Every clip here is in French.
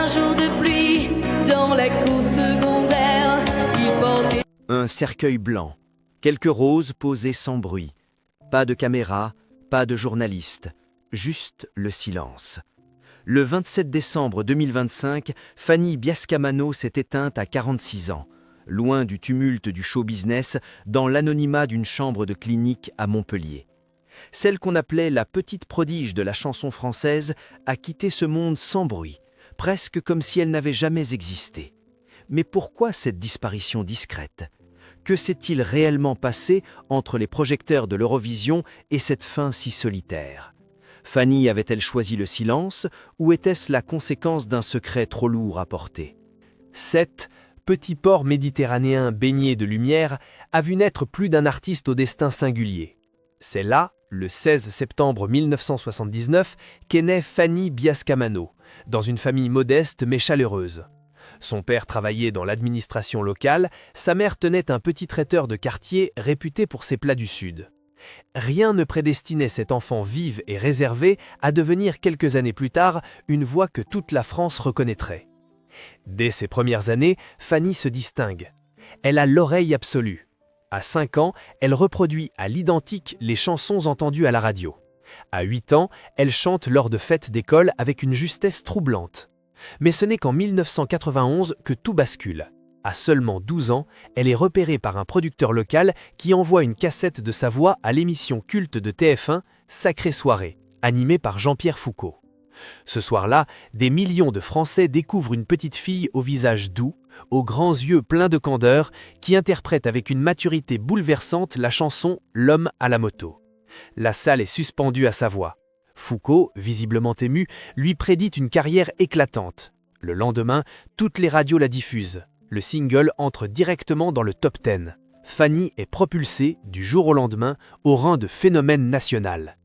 un jour de pluie, dans la cour secondaire, il portait... Un cercueil blanc, quelques roses posées sans bruit. Pas de caméra, pas de journaliste, juste le silence. Le 27 décembre 2025, Fanny Biascamano s'est éteinte à 46 ans, loin du tumulte du show business, dans l'anonymat d'une chambre de clinique à Montpellier. Celle qu'on appelait la petite prodige de la chanson française a quitté ce monde sans bruit, presque comme si elle n'avait jamais existé. Mais pourquoi cette disparition discrète ? Que s'est-il réellement passé entre les projecteurs de l'Eurovision et cette fin si solitaire ? Fanny avait-elle choisi le silence ou était-ce la conséquence d'un secret trop lourd à porter ? Sète, petit port méditerranéen baigné de lumière, a vu naître plus d'un artiste au destin singulier. C'est là, le 16 septembre 1979, qu'est née Fanny Biascamano, dans une famille modeste mais chaleureuse. Son père travaillait dans l'administration locale, sa mère tenait un petit traiteur de quartier réputé pour ses plats du Sud. Rien ne prédestinait cet enfant vive et réservée à devenir quelques années plus tard une voix que toute la France reconnaîtrait. Dès ses premières années, Fanny se distingue. Elle a l'oreille absolue. À 5 ans, elle reproduit à l'identique les chansons entendues à la radio. À 8 ans, elle chante lors de fêtes d'école avec une justesse troublante. Mais ce n'est qu'en 1991 que tout bascule. À seulement 12 ans, elle est repérée par un producteur local qui envoie une cassette de sa voix à l'émission culte de TF1, Sacrée soirée, animée par Jean-Pierre Foucault. Ce soir-là, des millions de Français découvrent une petite fille au visage doux, aux grands yeux pleins de candeur, qui interprète avec une maturité bouleversante la chanson « L'homme à la moto ». La salle est suspendue à sa voix. Foucault, visiblement ému, lui prédit une carrière éclatante. Le lendemain, toutes les radios la diffusent. Le single entre directement dans le top 10. Fanny est propulsée, du jour au lendemain, au rang de phénomène national.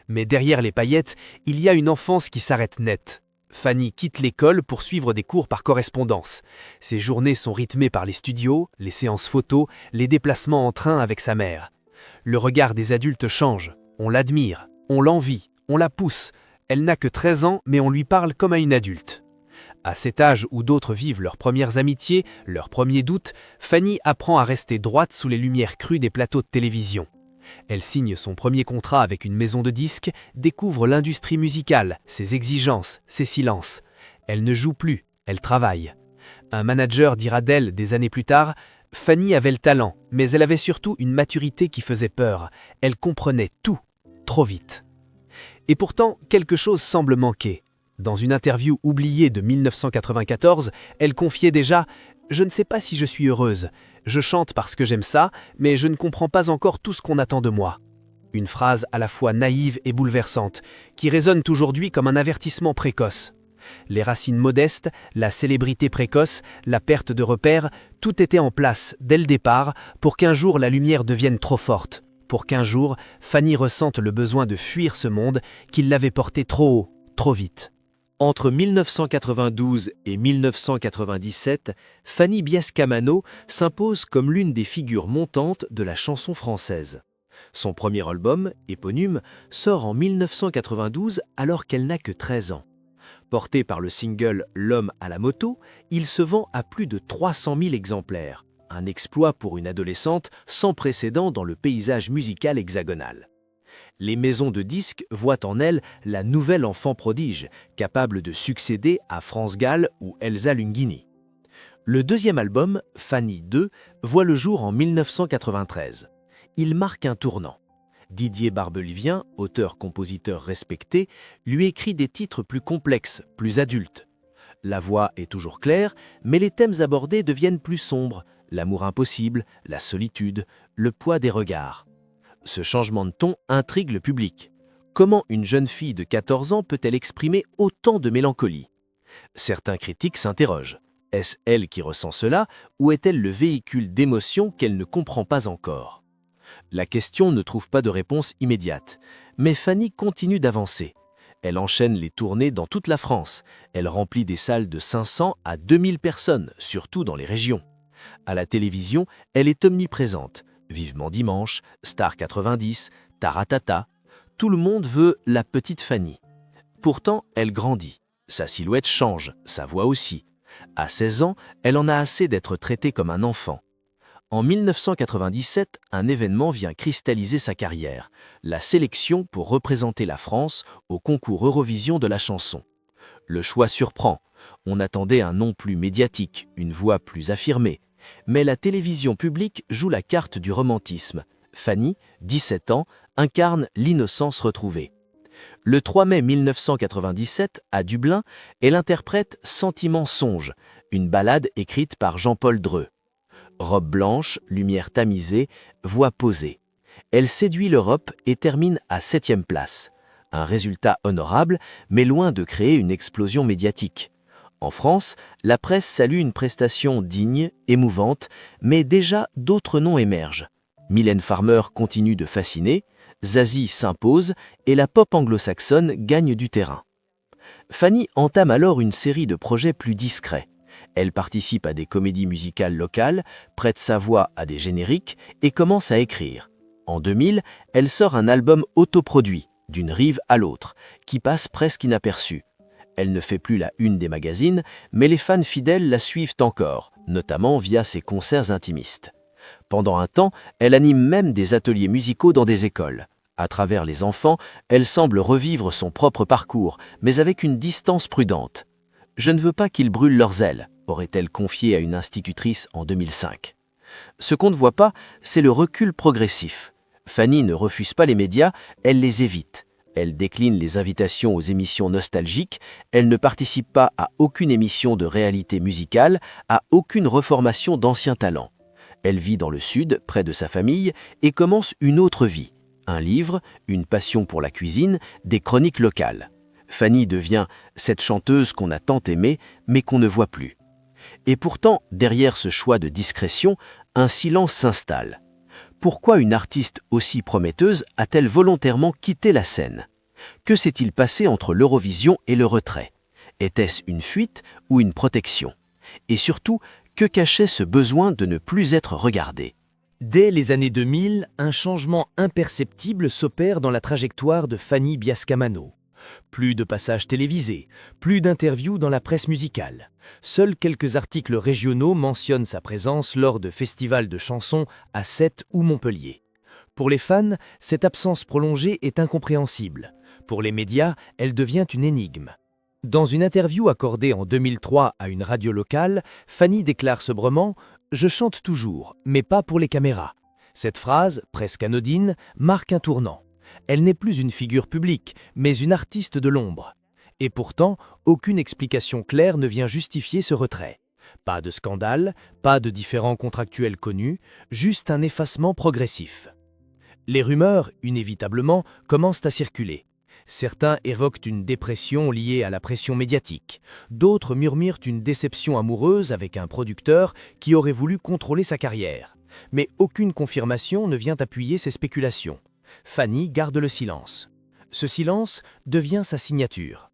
Mais derrière les paillettes, il y a une enfance qui s'arrête net. Fanny quitte l'école pour suivre des cours par correspondance. Ses journées sont rythmées par les studios, les séances photos, les déplacements en train avec sa mère. Le regard des adultes change. On l'admire, on l'envie, on la pousse. Elle n'a que 13 ans, mais on lui parle comme à une adulte. À cet âge où d'autres vivent leurs premières amitiés, leurs premiers doutes, Fanny apprend à rester droite sous les lumières crues des plateaux de télévision. Elle signe son premier contrat avec une maison de disques, découvre l'industrie musicale, ses exigences, ses silences. Elle ne joue plus, elle travaille. Un manager dira d'elle des années plus tard « Fanny avait le talent, mais elle avait surtout une maturité qui faisait peur. Elle comprenait tout, trop vite. » Et pourtant, quelque chose semble manquer. Dans une interview oubliée de 1994, elle confiait déjà « Je ne sais pas si je suis heureuse. Je chante parce que j'aime ça, mais je ne comprends pas encore tout ce qu'on attend de moi. » Une phrase à la fois naïve et bouleversante, qui résonne aujourd'hui comme un avertissement précoce. Les racines modestes, la célébrité précoce, la perte de repères, tout était en place dès le départ pour qu'un jour la lumière devienne trop forte, pour qu'un jour Fanny ressente le besoin de fuir ce monde qui l'avait porté trop haut, trop vite. Entre 1992 et 1997, Fanny Biascamano s'impose comme l'une des figures montantes de la chanson française. Son premier album, éponyme, sort en 1992 alors qu'elle n'a que 13 ans. Porté par le single « L'homme à la moto », il se vend à plus de 300 000 exemplaires, un exploit pour une adolescente sans précédent dans le paysage musical hexagonal. Les maisons de disques voient en elle la nouvelle enfant prodige, capable de succéder à France Gall ou Elsa Lunghini. Le deuxième album, Fanny 2, voit le jour en 1993. Il marque un tournant. Didier Barbelivien, auteur-compositeur respecté, lui écrit des titres plus complexes, plus adultes. La voix est toujours claire, mais les thèmes abordés deviennent plus sombres, l'amour impossible, la solitude, le poids des regards. Ce changement de ton intrigue le public. Comment une jeune fille de 14 ans peut-elle exprimer autant de mélancolie ? Certains critiques s'interrogent. Est-ce elle qui ressent cela ou est-elle le véhicule d'émotions qu'elle ne comprend pas encore ? La question ne trouve pas de réponse immédiate, mais Fanny continue d'avancer. Elle enchaîne les tournées dans toute la France. Elle remplit des salles de 500 à 2000 personnes, surtout dans les régions. À la télévision, elle est omniprésente. Vivement Dimanche, Star 90, Taratata. Tout le monde veut la petite Fanny. Pourtant, elle grandit. Sa silhouette change, sa voix aussi. À 16 ans, elle en a assez d'être traitée comme un enfant. En 1997, un événement vient cristalliser sa carrière, la sélection pour représenter la France au concours Eurovision de la chanson. Le choix surprend. On attendait un nom plus médiatique, une voix plus affirmée. Mais la télévision publique joue la carte du romantisme. Fanny, 17 ans, incarne l'innocence retrouvée. Le 3 mai 1997, à Dublin, elle interprète Sentiment songe, une ballade écrite par Jean-Paul Dreux. Robe blanche, lumière tamisée, voix posée. Elle séduit l'Europe et termine à 7e place. Un résultat honorable, mais loin de créer une explosion médiatique. En France, la presse salue une prestation digne, émouvante, mais déjà d'autres noms émergent. Mylène Farmer continue de fasciner, Zazie s'impose et la pop anglo-saxonne gagne du terrain. Fanny entame alors une série de projets plus discrets. Elle participe à des comédies musicales locales, prête sa voix à des génériques et commence à écrire. En 2000, elle sort un album autoproduit, d'une rive à l'autre, qui passe presque inaperçu. Elle ne fait plus la une des magazines, mais les fans fidèles la suivent encore, notamment via ses concerts intimistes. Pendant un temps, elle anime même des ateliers musicaux dans des écoles. À travers les enfants, elle semble revivre son propre parcours, mais avec une distance prudente. « Je ne veux pas qu'ils brûlent leurs ailes », aurait-elle confié à une institutrice en 2005. Ce qu'on ne voit pas, c'est le recul progressif. Fanny ne refuse pas les médias, elle les évite. Elle décline les invitations aux émissions nostalgiques, elle ne participe pas à aucune émission de réalité musicale, à aucune reformation d'anciens talents. Elle vit dans le sud, près de sa famille, et commence une autre vie. Un livre, une passion pour la cuisine, des chroniques locales. Fanny devient cette chanteuse qu'on a tant aimée, mais qu'on ne voit plus. Et pourtant, derrière ce choix de discrétion, un silence s'installe. Pourquoi une artiste aussi prometteuse a-t-elle volontairement quitté la scène? Que s'est-il passé entre l'Eurovision et le retrait? Était-ce une fuite ou une protection? Et surtout, que cachait ce besoin de ne plus être regardée? Dès les années 2000, un changement imperceptible s'opère dans la trajectoire de Fanny Biascamano. Plus de passages télévisés, plus d'interviews dans la presse musicale. Seuls quelques articles régionaux mentionnent sa présence lors de festivals de chansons à Sète ou Montpellier. Pour les fans, cette absence prolongée est incompréhensible. Pour les médias, elle devient une énigme. Dans une interview accordée en 2003 à une radio locale, Fanny déclare sobrement « Je chante toujours, mais pas pour les caméras ». Cette phrase, presque anodine, marque un tournant. Elle n'est plus une figure publique, mais une artiste de l'ombre. Et pourtant, aucune explication claire ne vient justifier ce retrait. Pas de scandale, pas de différends contractuels connus, juste un effacement progressif. Les rumeurs, inévitablement, commencent à circuler. Certains évoquent une dépression liée à la pression médiatique. D'autres murmurent une déception amoureuse avec un producteur qui aurait voulu contrôler sa carrière. Mais aucune confirmation ne vient appuyer ces spéculations. Fanny garde le silence. Ce silence devient sa signature.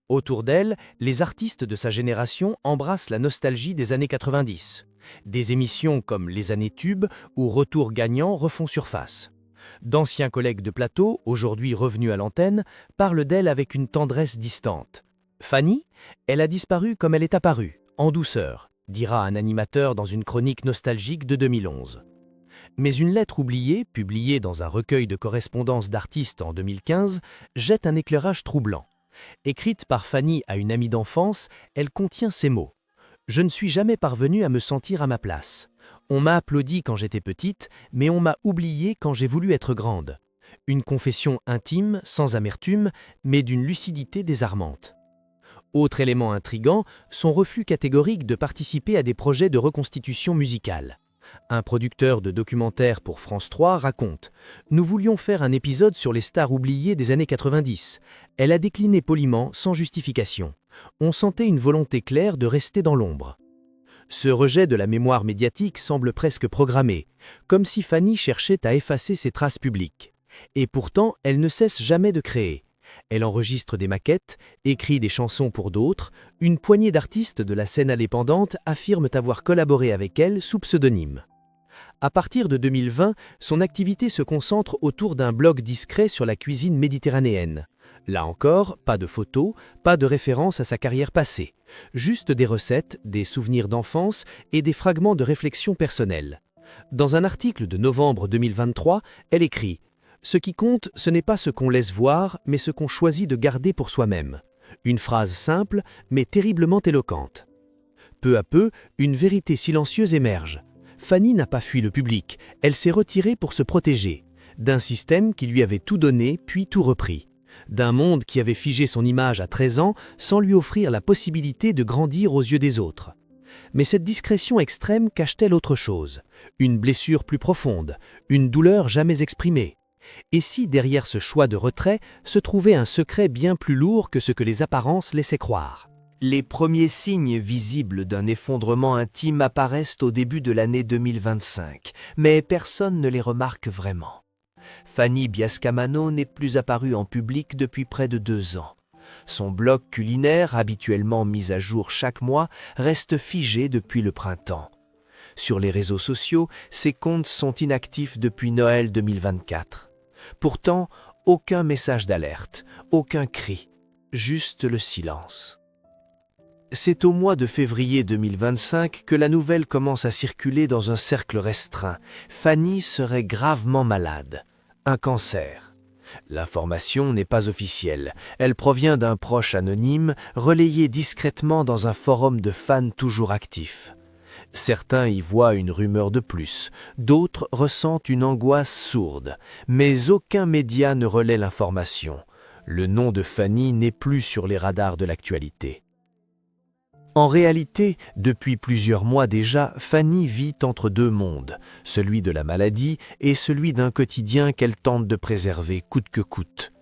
Autour d'elle, les artistes de sa génération embrassent la nostalgie des années 90. Des émissions comme Les années tubes ou Retour gagnant refont surface. D'anciens collègues de plateau, aujourd'hui revenus à l'antenne, parlent d'elle avec une tendresse distante. Fanny, elle a disparu comme elle est apparue, en douceur, dira un animateur dans une chronique nostalgique de 2011. Mais une lettre oubliée, publiée dans un recueil de correspondances d'artistes en 2015, jette un éclairage troublant. Écrite par Fanny à une amie d'enfance, elle contient ces mots. « Je ne suis jamais parvenue à me sentir à ma place. On m'a applaudi quand j'étais petite, mais on m'a oubliée quand j'ai voulu être grande. Une confession intime, sans amertume, mais d'une lucidité désarmante. » Autre élément intrigant, son refus catégorique de participer à des projets de reconstitution musicale. Un producteur de documentaires pour France 3 raconte « Nous voulions faire un épisode sur les stars oubliées des années 90. Elle a décliné poliment, sans justification. On sentait une volonté claire de rester dans l'ombre. » Ce rejet de la mémoire médiatique semble presque programmé, comme si Fanny cherchait à effacer ses traces publiques. Et pourtant, elle ne cesse jamais de créer. Elle enregistre des maquettes, écrit des chansons pour d'autres, une poignée d'artistes de la scène indépendante affirment avoir collaboré avec elle sous pseudonyme. À partir de 2020, son activité se concentre autour d'un blog discret sur la cuisine méditerranéenne. Là encore, pas de photos, pas de référence à sa carrière passée. Juste des recettes, des souvenirs d'enfance et des fragments de réflexion personnelle. Dans un article de novembre 2023, elle écrit « Ce qui compte, ce n'est pas ce qu'on laisse voir, mais ce qu'on choisit de garder pour soi-même. » Une phrase simple, mais terriblement éloquente. Peu à peu, une vérité silencieuse émerge. Fanny n'a pas fui le public, elle s'est retirée pour se protéger. D'un système qui lui avait tout donné, puis tout repris. D'un monde qui avait figé son image à 13 ans sans lui offrir la possibilité de grandir aux yeux des autres. Mais cette discrétion extrême cache-t-elle autre chose? Une blessure plus profonde, une douleur jamais exprimée? Et si derrière ce choix de retrait se trouvait un secret bien plus lourd que ce que les apparences laissaient croire? Les premiers signes visibles d'un effondrement intime apparaissent au début de l'année 2025, mais personne ne les remarque vraiment. Fanny Biascamano n'est plus apparue en public depuis près de 2 ans. Son blog culinaire, habituellement mis à jour chaque mois, reste figé depuis le printemps. Sur les réseaux sociaux, ses comptes sont inactifs depuis Noël 2024. Pourtant, aucun message d'alerte, aucun cri, juste le silence. C'est au mois de février 2025 que la nouvelle commence à circuler dans un cercle restreint. Fanny serait gravement malade. Un cancer. L'information n'est pas officielle. Elle provient d'un proche anonyme, relayé discrètement dans un forum de fans toujours actif. Certains y voient une rumeur de plus, d'autres ressentent une angoisse sourde, mais aucun média ne relaie l'information. Le nom de Fanny n'est plus sur les radars de l'actualité. En réalité, depuis plusieurs mois déjà, Fanny vit entre 2 mondes, celui de la maladie et celui d'un quotidien qu'elle tente de préserver coûte que coûte.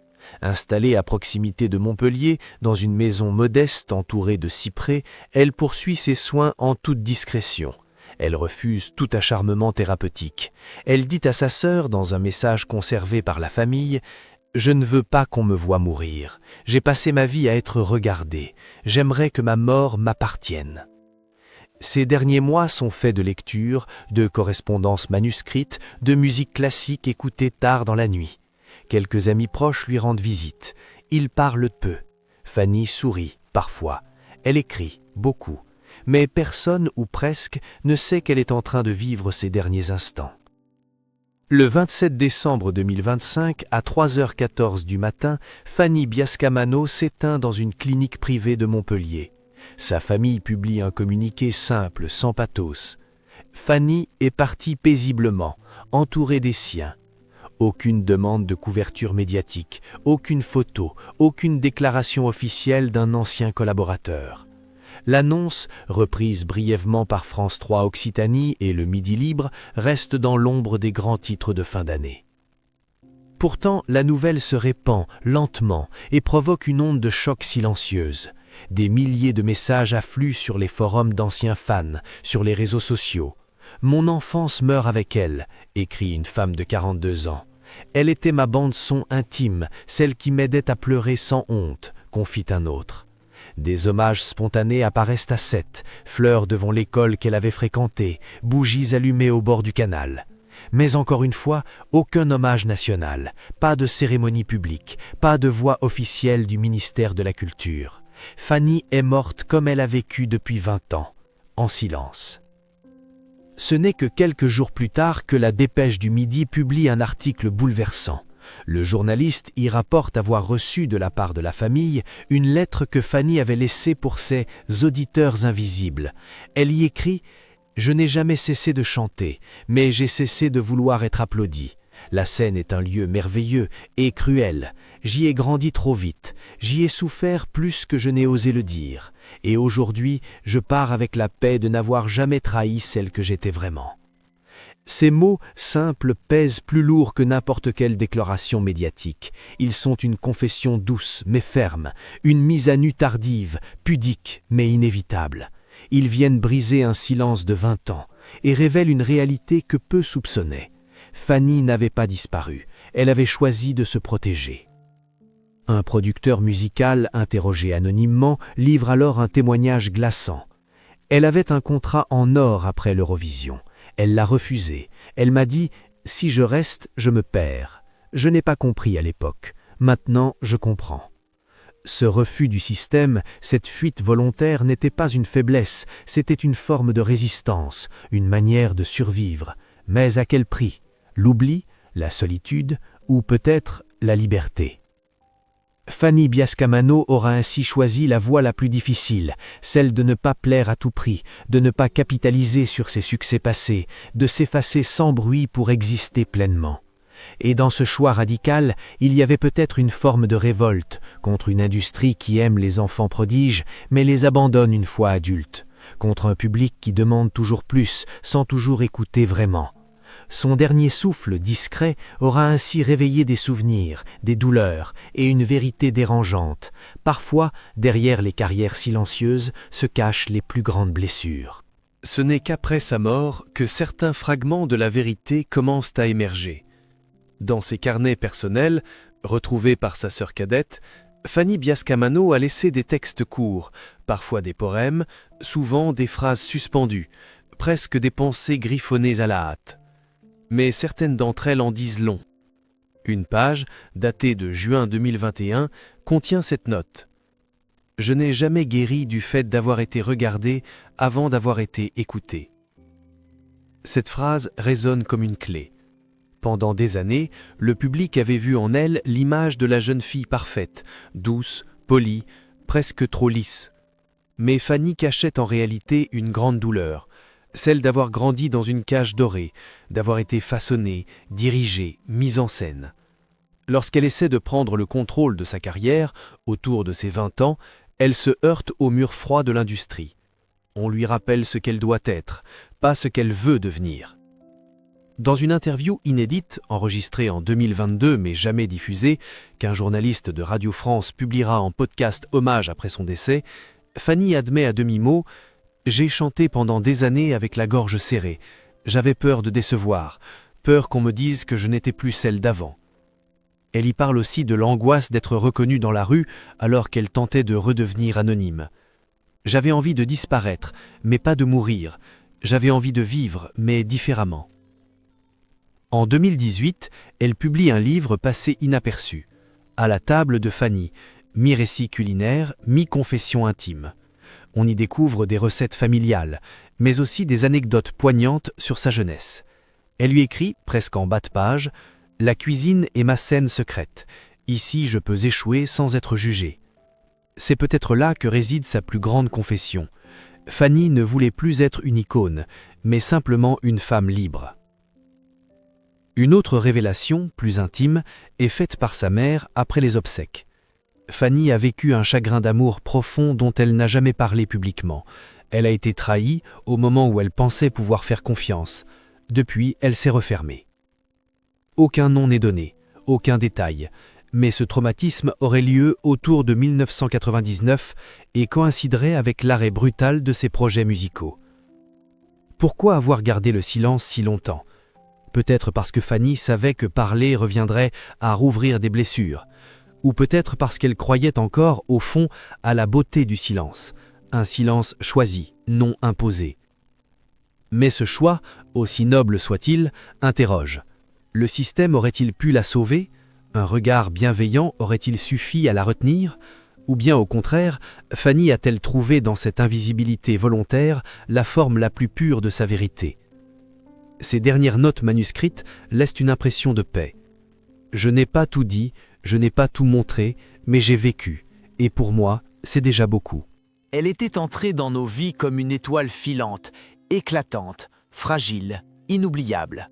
Installée à proximité de Montpellier, dans une maison modeste entourée de cyprès, elle poursuit ses soins en toute discrétion. Elle refuse tout acharnement thérapeutique. Elle dit à sa sœur, dans un message conservé par la famille, « Je ne veux pas qu'on me voie mourir. J'ai passé ma vie à être regardée. J'aimerais que ma mort m'appartienne. » Ces derniers mois sont faits de lectures, de correspondances manuscrites, de musique classique écoutée tard dans la nuit. Quelques amis proches lui rendent visite. Ils parlent peu. Fanny sourit, parfois. Elle écrit, beaucoup. Mais personne, ou presque, ne sait qu'elle est en train de vivre ces derniers instants. Le 27 décembre 2025, à 3h14 du matin, Fanny Biascamano s'éteint dans une clinique privée de Montpellier. Sa famille publie un communiqué simple, sans pathos. Fanny est partie paisiblement, entourée des siens. Aucune demande de couverture médiatique, aucune photo, aucune déclaration officielle d'un ancien collaborateur. L'annonce, reprise brièvement par France 3 Occitanie et le Midi Libre, reste dans l'ombre des grands titres de fin d'année. Pourtant, la nouvelle se répand lentement et provoque une onde de choc silencieuse. Des milliers de messages affluent sur les forums d'anciens fans, sur les réseaux sociaux. « Mon enfance meurt avec elle », écrit une femme de 42 ans. « Elle était ma bande-son intime, celle qui m'aidait à pleurer sans honte », confie un autre. Des hommages spontanés apparaissent à 7, fleurs devant l'école qu'elle avait fréquentée, bougies allumées au bord du canal. Mais encore une fois, aucun hommage national, pas de cérémonie publique, pas de voix officielle du ministère de la Culture. Fanny est morte comme elle a vécu depuis 20 ans, en silence. Ce n'est que quelques jours plus tard que la Dépêche du Midi publie un article bouleversant. Le journaliste y rapporte avoir reçu de la part de la famille une lettre que Fanny avait laissée pour ses auditeurs invisibles. Elle y écrit « Je n'ai jamais cessé de chanter, mais j'ai cessé de vouloir être applaudi. La scène est un lieu merveilleux et cruel. J'y ai grandi trop vite, j'y ai souffert plus que je n'ai osé le dire. Et aujourd'hui, je pars avec la paix de n'avoir jamais trahi celle que j'étais vraiment. » Ces mots simples pèsent plus lourd que n'importe quelle déclaration médiatique. Ils sont une confession douce mais ferme, une mise à nu tardive, pudique mais inévitable. Ils viennent briser un silence de 20 ans et révèlent une réalité que peu soupçonnaient. Fanny n'avait pas disparu, elle avait choisi de se protéger. Un producteur musical, interrogé anonymement, livre alors un témoignage glaçant. Elle avait un contrat en or après l'Eurovision. Elle l'a refusé. Elle m'a dit « Si je reste, je me perds. Je n'ai pas compris à l'époque. Maintenant, je comprends. » Ce refus du système, cette fuite volontaire n'était pas une faiblesse, c'était une forme de résistance, une manière de survivre. Mais à quel prix? L'oubli, la solitude ou peut-être la liberté? Fanny Biascamano aura ainsi choisi la voie la plus difficile, celle de ne pas plaire à tout prix, de ne pas capitaliser sur ses succès passés, de s'effacer sans bruit pour exister pleinement. Et dans ce choix radical, il y avait peut-être une forme de révolte contre une industrie qui aime les enfants prodiges mais les abandonne une fois adultes, contre un public qui demande toujours plus sans toujours écouter vraiment. Son dernier souffle discret aura ainsi réveillé des souvenirs, des douleurs et une vérité dérangeante. Parfois, derrière les carrières silencieuses se cachent les plus grandes blessures. Ce n'est qu'après sa mort que certains fragments de la vérité commencent à émerger. Dans ses carnets personnels, retrouvés par sa sœur cadette, Fanny Biascamano a laissé des textes courts, parfois des poèmes, souvent des phrases suspendues, presque des pensées griffonnées à la hâte. Mais certaines d'entre elles en disent long. Une page, datée de juin 2021, contient cette note. « Je n'ai jamais guéri du fait d'avoir été regardé avant d'avoir été écouté. » Cette phrase résonne comme une clé. Pendant des années, le public avait vu en elle l'image de la jeune fille parfaite, douce, polie, presque trop lisse. Mais Fanny cachait en réalité une grande douleur, celle d'avoir grandi dans une cage dorée, d'avoir été façonnée, dirigée, mise en scène. Lorsqu'elle essaie de prendre le contrôle de sa carrière, autour de ses 20 ans, elle se heurte au mur froid de l'industrie. On lui rappelle ce qu'elle doit être, pas ce qu'elle veut devenir. Dans une interview inédite, enregistrée en 2022 mais jamais diffusée, qu'un journaliste de Radio France publiera en podcast hommage après son décès, Fanny admet à demi-mot « J'ai chanté pendant des années avec la gorge serrée. J'avais peur de décevoir, peur qu'on me dise que je n'étais plus celle d'avant. » Elle y parle aussi de l'angoisse d'être reconnue dans la rue alors qu'elle tentait de redevenir anonyme. « J'avais envie de disparaître, mais pas de mourir. J'avais envie de vivre, mais différemment. » En 2018, elle publie un livre passé inaperçu, À la table de Fanny, mi-récit culinaire, mi-confession intime. On y découvre des recettes familiales, mais aussi des anecdotes poignantes sur sa jeunesse. Elle lui écrit, presque en bas de page, « La cuisine est ma scène secrète. Ici, je peux échouer sans être jugée. » C'est peut-être là que réside sa plus grande confession. Fanny ne voulait plus être une icône, mais simplement une femme libre. Une autre révélation, plus intime, est faite par sa mère après les obsèques. Fanny a vécu un chagrin d'amour profond dont elle n'a jamais parlé publiquement. Elle a été trahie au moment où elle pensait pouvoir faire confiance. Depuis, elle s'est refermée. Aucun nom n'est donné, aucun détail, mais ce traumatisme aurait lieu autour de 1999 et coïnciderait avec l'arrêt brutal de ses projets musicaux. Pourquoi avoir gardé le silence si longtemps ? Peut-être parce que Fanny savait que parler reviendrait à rouvrir des blessures, ou peut-être parce qu'elle croyait encore, au fond, à la beauté du silence, un silence choisi, non imposé. Mais ce choix, aussi noble soit-il, interroge. Le système aurait-il pu la sauver? Un regard bienveillant aurait-il suffi à la retenir? Ou bien au contraire, Fanny a-t-elle trouvé dans cette invisibilité volontaire la forme la plus pure de sa vérité? Ces dernières notes manuscrites laissent une impression de paix. Je n'ai pas tout dit, je n'ai pas tout montré, mais j'ai vécu, et pour moi, c'est déjà beaucoup. Elle était entrée dans nos vies comme une étoile filante, éclatante, fragile, inoubliable.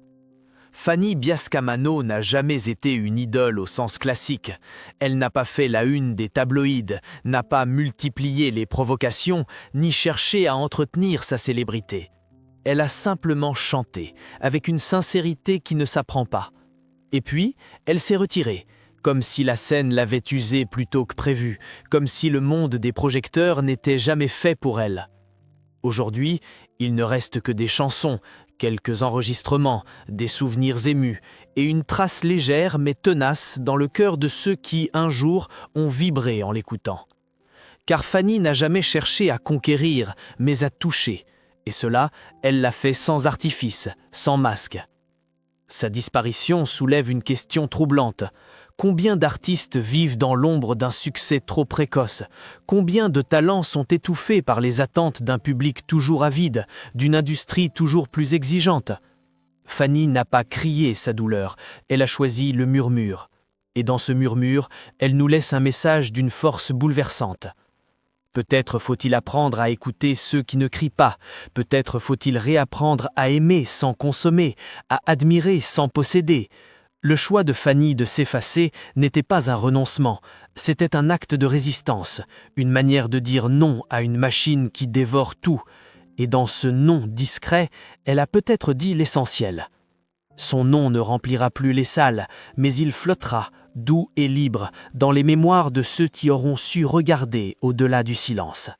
Fanny Biascamano n'a jamais été une idole au sens classique. Elle n'a pas fait la une des tabloïds, n'a pas multiplié les provocations, ni cherché à entretenir sa célébrité. Elle a simplement chanté, avec une sincérité qui ne s'apprend pas. Et puis, elle s'est retirée, comme si la scène l'avait usée plus tôt que prévu, comme si le monde des projecteurs n'était jamais fait pour elle. Aujourd'hui, il ne reste que des chansons, quelques enregistrements, des souvenirs émus, et une trace légère mais tenace dans le cœur de ceux qui, un jour, ont vibré en l'écoutant. Car Fanny n'a jamais cherché à conquérir, mais à toucher. Et cela, elle l'a fait sans artifice, sans masque. Sa disparition soulève une question troublante. Combien d'artistes vivent dans l'ombre d'un succès trop précoce? Combien de talents sont étouffés par les attentes d'un public toujours avide, d'une industrie toujours plus exigeante? Fanny n'a pas crié sa douleur, elle a choisi le murmure. Et dans ce murmure, elle nous laisse un message d'une force bouleversante. Peut-être faut-il apprendre à écouter ceux qui ne crient pas, peut-être faut-il réapprendre à aimer sans consommer, à admirer sans posséder. Le choix de Fanny de s'effacer n'était pas un renoncement, c'était un acte de résistance, une manière de dire non à une machine qui dévore tout. Et dans ce non discret, elle a peut-être dit l'essentiel. Son nom ne remplira plus les salles, mais il flottera, doux et libre, dans les mémoires de ceux qui auront su regarder au-delà du silence.